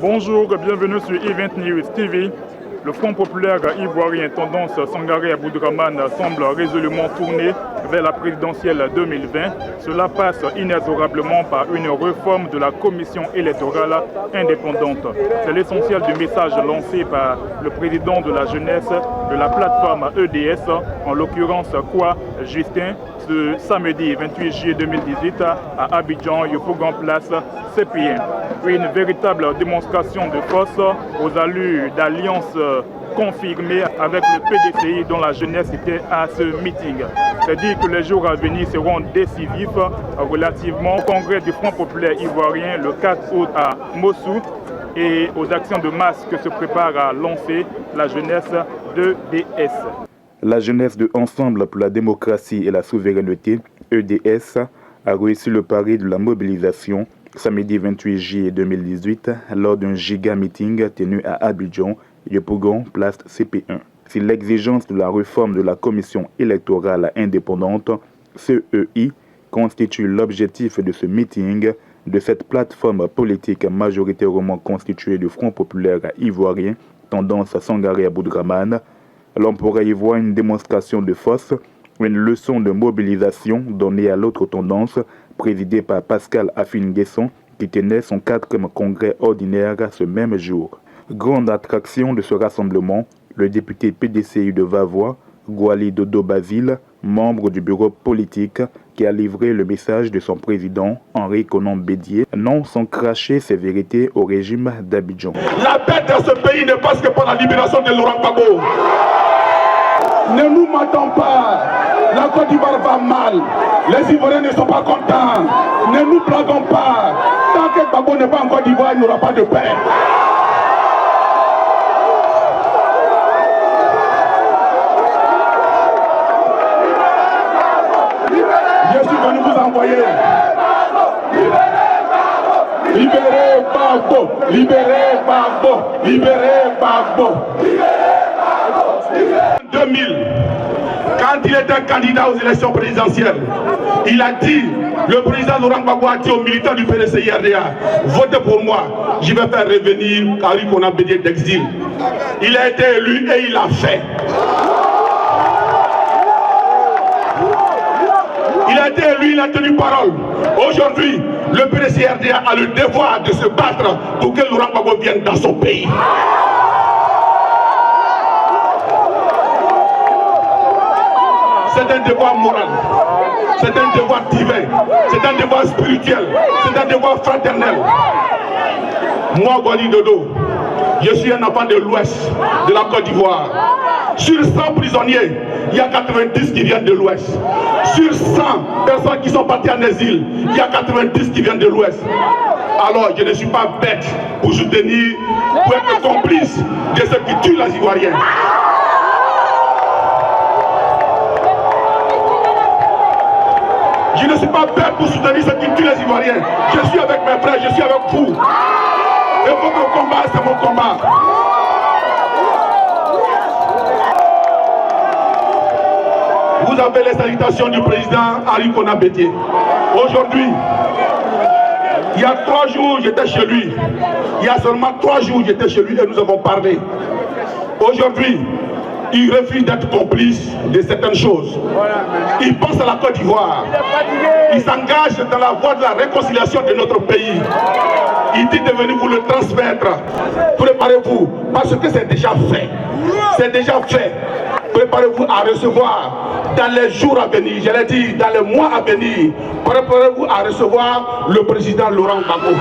Bonjour, bienvenue sur Event News TV. Le Front populaire ivoirien tendance Sangaré Aboudraman semble résolument tourné vers la présidentielle 2020. Cela passe inexorablement par une réforme de la commission électorale indépendante. C'est l'essentiel du message lancé par le président de la jeunesse de la plateforme EDS, en l'occurrence Kwa Justin, ce samedi 28 juillet 2018 à Abidjan, Yopougon Place, CPN. Une véritable démonstration de force aux allures d'alliance confirmée avec le PDCI dont la jeunesse était à ce meeting. C'est-à-dire que les jours à venir seront décisifs relativement au congrès du Front populaire ivoirien le 4 août à Mossou et aux actions de masse que se prépare à lancer la jeunesse de DS. La jeunesse de Ensemble pour la démocratie et la souveraineté, EDS, a réussi le pari de la mobilisation samedi 28 juillet 2018 lors d'un giga-meeting tenu à Abidjan, Yopougon, place CP1. Si l'exigence de la réforme de la commission électorale indépendante, CEI, constitue l'objectif de ce meeting, de cette plateforme politique majoritairement constituée du Front populaire ivoirien, tendance Sangaré Aboudraman, l'on pourrait y voir une démonstration de force, une leçon de mobilisation donnée à l'autre tendance, présidée par Pascal Afin-Guesson, qui tenait son 4e congrès ordinaire ce même jour. Grande attraction de ce rassemblement, le député PDCI de Vavois, Gouali Dodo Basile, membre du bureau politique, qui a livré le message de son président, Henri Konan Bédié, non sans cracher ses vérités au régime d'Abidjan. La paix dans ce pays ne passe que par la libération de Laurent Gbagbo. Ne nous mentons pas, la Côte d'Ivoire va mal, les Ivoiriens ne sont pas contents, ne nous blaguons pas, tant que Gbagbo n'est pas en Côte d'Ivoire, il n'y aura pas de paix. Je suis venu vous envoyer. Libérez Gbagbo, libérez Gbagbo, libérez Gbagbo. 2000, quand il était candidat aux élections présidentielles, il a dit, le président Laurent Gbagbo a dit aux militants du PDCI RDA, votez pour moi, je vais faire revenir Henri Konan Bédié d'exil. Il a été élu et il a fait. Il a été élu, il a tenu parole. Aujourd'hui, le PDCI RDA a le devoir de se battre pour que Laurent Gbagbo vienne dans son pays. C'est un devoir moral, c'est un devoir divin, c'est un devoir spirituel, c'est un devoir fraternel. Moi, Gouali Dodo, je suis un enfant de l'Ouest, de la Côte d'Ivoire. Sur 100 prisonniers, il y a 90 qui viennent de l'Ouest. Sur 100 personnes qui sont parties en exil, il y a 90 qui viennent de l'Ouest. Alors, je ne suis pas bête pour soutenir, pour être complice de ceux qui tuent les Ivoiriens. Je ne suis pas bête pour soutenir ceux qui tuent les Ivoiriens. Je suis avec mes frères, je suis avec vous. Et votre combat, c'est mon combat. Vous avez les salutations du président Henri Konan Bédié. Aujourd'hui, il y a 3 jours, j'étais chez lui. Il y a seulement 3 jours, j'étais chez lui et nous avons parlé. Aujourd'hui, il refuse d'être complice de certaines choses. Il pense à la Côte d'Ivoire. Il s'engage dans la voie de la réconciliation de notre pays. Il dit de venir vous le transmettre. Préparez-vous, parce que c'est déjà fait. C'est déjà fait. Préparez-vous à recevoir dans les jours à venir, je l'ai dit, dans les mois à venir. Préparez-vous à recevoir le président Laurent Gbagbo.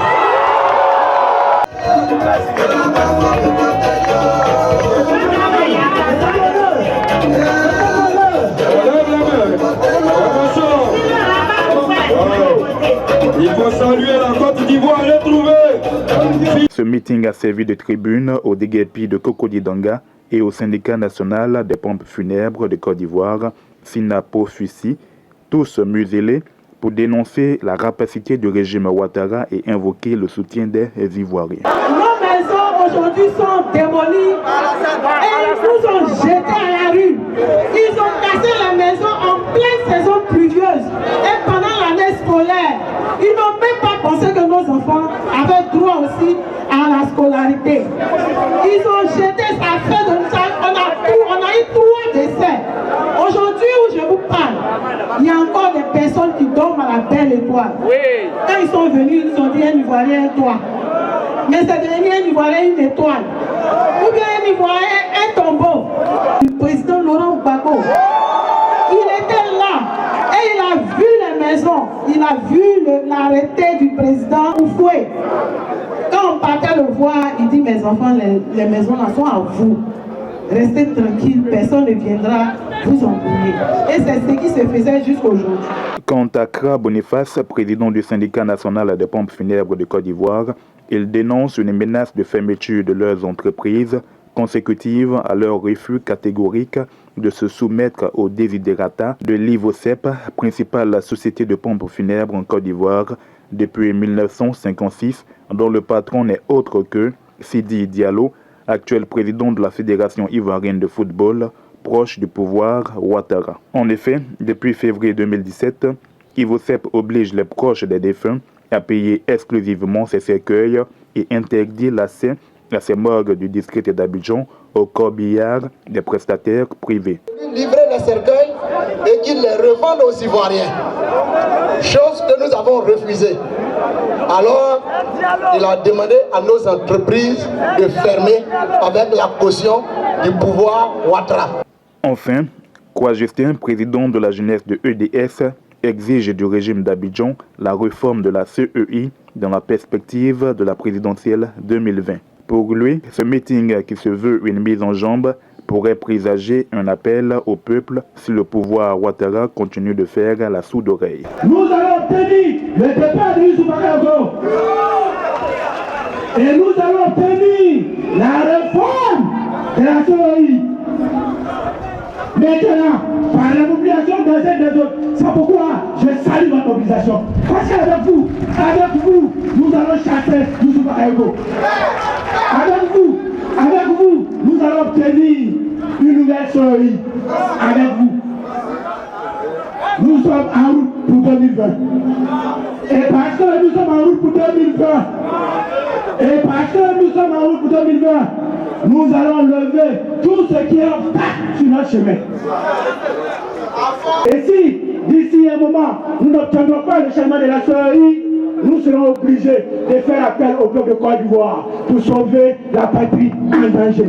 Il faut saluer la Côte d'Ivoire retrouvée. Ce meeting a servi de tribune au déguerpi de Cocody Danga et au syndicat national des pompes funèbres de Côte d'Ivoire, Sinapo Fusi, tous muselés pour dénoncer la rapacité du régime Ouattara et invoquer le soutien des Ivoiriens. Nos maisons aujourd'hui sont démolies et ils nous ont jetés à la rue. Ils ont cassé la maison en pleine saison pluvieuse et pendant l'année scolaire. Ils n'ont même pas pensé que nos enfants avaient droit aussi à la scolarité. Ils ont jeté, ça fait de nous, on a eu 3 décès. Aujourd'hui où je vous parle, il y a encore des personnes qui dorment à la belle étoile. Oui. Quand ils sont venus, ils ont dit un Ivoirien, un toit. Mais c'est devenu un Ivoirien, une étoile. Ou bien un Ivoirien, un tombeau. Le président Laurent Gbagbo, il était là et il a vu les maisons. Il a vu l'arrêté du président Oufoué. Quand on partait le voir, il dit, mes enfants, les maisons là sont à vous. Restez tranquille, personne ne viendra vous embrouiller. Et c'est ce qui se faisait jusqu'à aujourd'hui. Quant à Kra Boniface, président du syndicat national des pompes funèbres de Côte d'Ivoire, il dénonce une menace de fermeture de leurs entreprises consécutive à leur refus catégorique de se soumettre aux désidérata de l'IVOCEP, principale société de pompes funèbres en Côte d'Ivoire depuis 1956, dont le patron n'est autre que Sidi Diallo, actuel président de la Fédération ivoirienne de football, proche du pouvoir Ouattara. En effet, depuis février 2017, IVOCEP oblige les proches des défunts à payer exclusivement ses cercueils et interdit l'accès à ces morgues du district d'Abidjan au corbillard des prestataires privés. Livrer les cercueils et qu'ils les revendent aux Ivoiriens, chose que nous avons refusée. Alors, il a demandé à nos entreprises de fermer avec la caution du pouvoir Ouattara. Enfin, Kouagestin, président de la jeunesse de EDS, exige du régime d'Abidjan la réforme de la CEI dans la perspective de la présidentielle 2020. Pour lui, ce meeting qui se veut une mise en jambe pourrait présager un appel au peuple si le pouvoir Ouattara continue de faire la sourde oreille. Nous allons obtenir le départ de Youssoupha Kayago et nous allons obtenir la réforme de la CEI. Maintenant, par la mobilisation des uns des autres, c'est pourquoi je salue votre mobilisation. Parce qu'avec vous, nous allons chasser Youssoupha Kayago. Avec vous, nous allons obtenir une nouvelle CEI. Avec vous. Nous sommes en route pour 2020. Et parce que nous sommes en route pour 2020, nous allons lever tout ce qui est obstacle sur notre chemin. Et si, d'ici un moment, nous n'obtiendrons pas le chemin de la CEI, nous serons obligés de faire appel au peuple de Côte d'Ivoire pour sauver la patrie en danger.